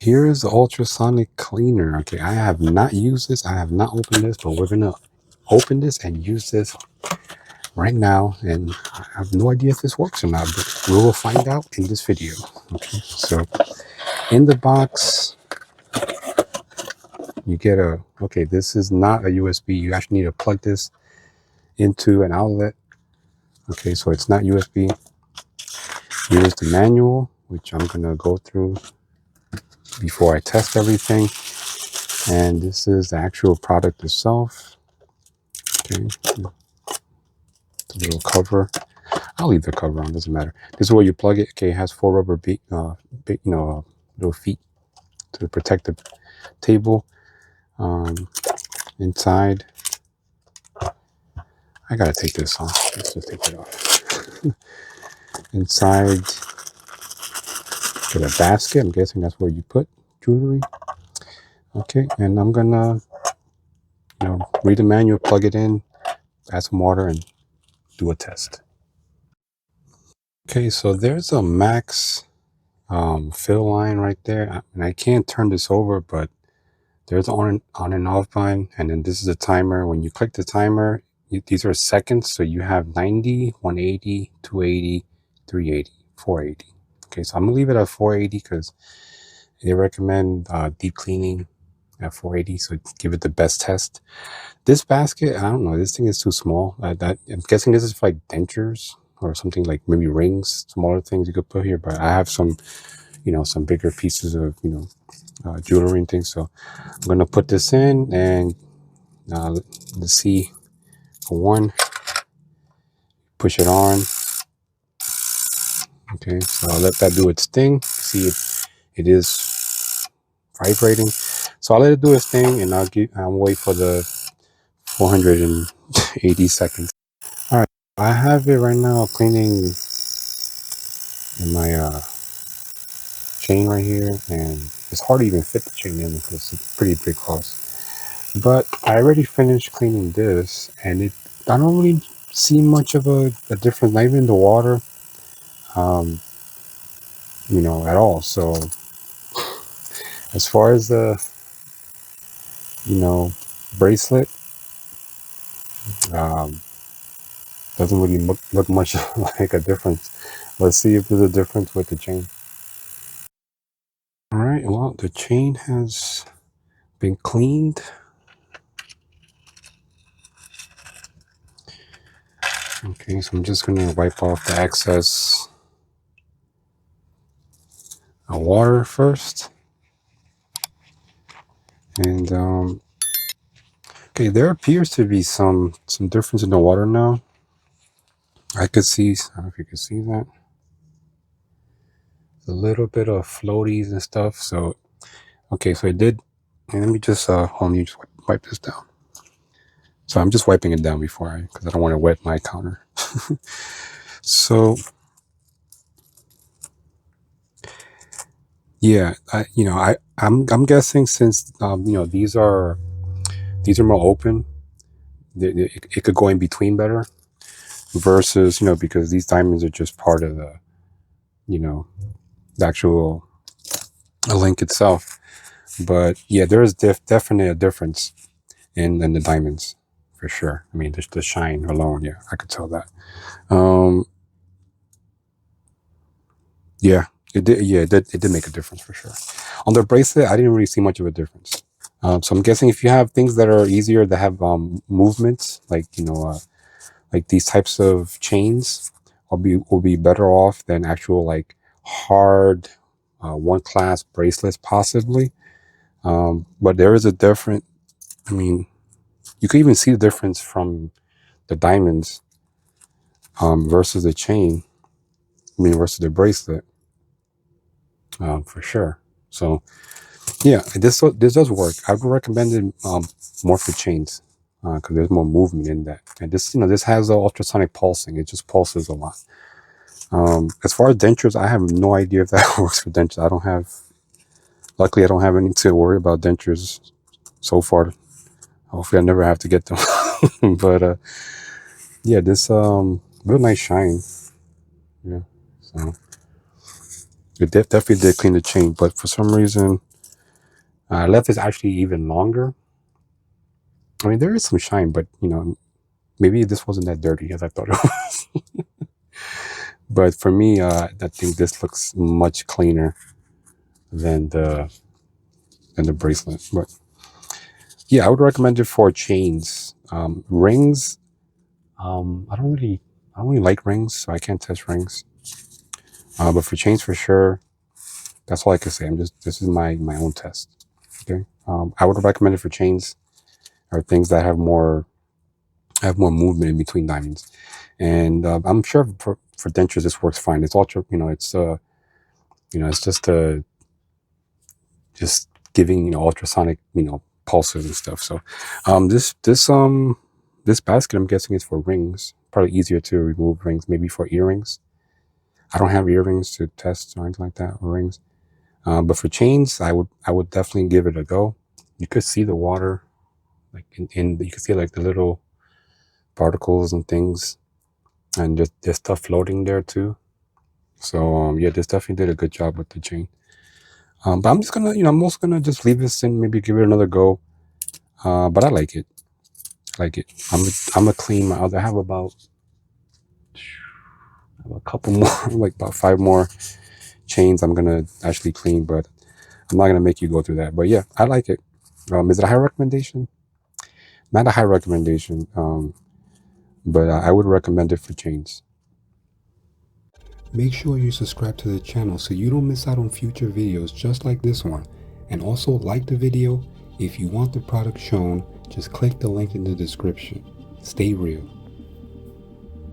here is the ultrasonic cleaner. Okay, I have not used this. I have not opened this, but we're gonna open this and use this right now. And I have no idea if this works or not, but we will find out in this video. Okay, so in the box, you get a, okay, this is not a USB. You actually need to plug this into an outlet. Okay, so it's not USB. Here's the manual, which I'm gonna go through before I test everything. And this is the actual product itself. Okay, the little cover. I'll leave the cover on, doesn't matter. This is where you plug it. Okay, it has 4 rubber little feet to protect the table. Inside, I gotta take this off. Let's just take it off. Inside, get a basket. I'm guessing that's where you put jewelry. Okay, and I'm gonna, read the manual, plug it in, add some water, and do a test. Okay, so there's a max fill line right there, and I can't turn this over, but there's on and off line, and then this is the timer. When you click the timer, these are seconds, so you have 90, 180, 280, 380, 480. Okay, so I'm gonna leave it at 480 because they recommend deep cleaning at 480, so give it the best test. This basket, I don't know, this thing is too small. I'm guessing this is for like dentures or something, like maybe rings, smaller things you could put here, but I have some, some bigger pieces of, jewelry and things. So I'm going to put this in and let's see. For one, push it on. Okay, so I'll let that do its thing. See, it is vibrating. So I'll let it do its thing, and I'll wait for the 480 seconds. All right, I have it right now cleaning in my chain right here, and it's hard to even fit the chain in because it's a pretty big house. But I already finished cleaning this, and I don't really see much of a difference, not even the water, at all. So as far as the, bracelet, doesn't really look much like a difference. Let's see if there's a difference with the chain. All right, well, the chain has been cleaned. Okay, so I'm just gonna wipe off the excess water first. And okay, there appears to be some difference in the water now. I don't know if you can see that. A little bit of floaties and stuff. So okay, so it did. And let me just just wipe this down. So I'm just wiping it down because I don't want to wet my counter. So yeah, I'm guessing since these are more open, it could go in between better versus because these diamonds are just part of the the actual link itself. But yeah, there is definitely a difference in the diamonds for sure. I mean, the shine alone, yeah, I could tell that. Yeah, it did. Yeah, it did make a difference for sure. On the bracelet, I didn't really see much of a difference. So I'm guessing if you have things that are easier that have movements, like like these types of chains, will be better off than actual like hard one class bracelets possibly. But there is a different. I mean, you can even see the difference from the diamonds versus the chain. I mean, versus the bracelet. For sure. So yeah, this does work. I would recommend it more for chains because there's more movement in that. And this has ultrasonic pulsing. It just pulses a lot. As far as dentures, I have no idea if that works for dentures. Luckily I don't have any to worry about dentures so far. Hopefully I never have to get them. But yeah, this real nice shine. Yeah, so it definitely did clean the chain, but for some reason Left is actually even longer. I mean, there is some shine, but maybe this wasn't that dirty as I thought it was. But for me, I think this looks much cleaner than the bracelet. But yeah, I would recommend it for chains. Rings, I don't really like rings, so I can't test rings. But for chains, for sure, that's all I can say. This is my own test. Okay, I would recommend it for chains or things that have more movement in between diamonds. And I'm sure for dentures this works fine. It's ultra, it's just giving ultrasonic pulses and stuff. So this basket, I'm guessing, is for rings. Probably easier to remove rings, maybe for earrings. I don't have earrings to test or anything like that, or rings. But for chains, I would definitely give it a go. You could see the water, like you could see like the little particles and things, and just there's stuff floating there too. So yeah, this definitely did a good job with the chain. But I'm just gonna, I'm also gonna just leave this and maybe give it another go. But I like it. I'm a clean. I have about a couple more, like about 5 more chains I'm gonna actually clean, but I'm not gonna make you go through that. But yeah, I like it. Is it a high recommendation? Not a high recommendation. But I would recommend it for chains. Make sure you subscribe to the channel so you don't miss out on future videos just like this one. And also like the video. If you want the product shown, just click the link in the description. Stay real.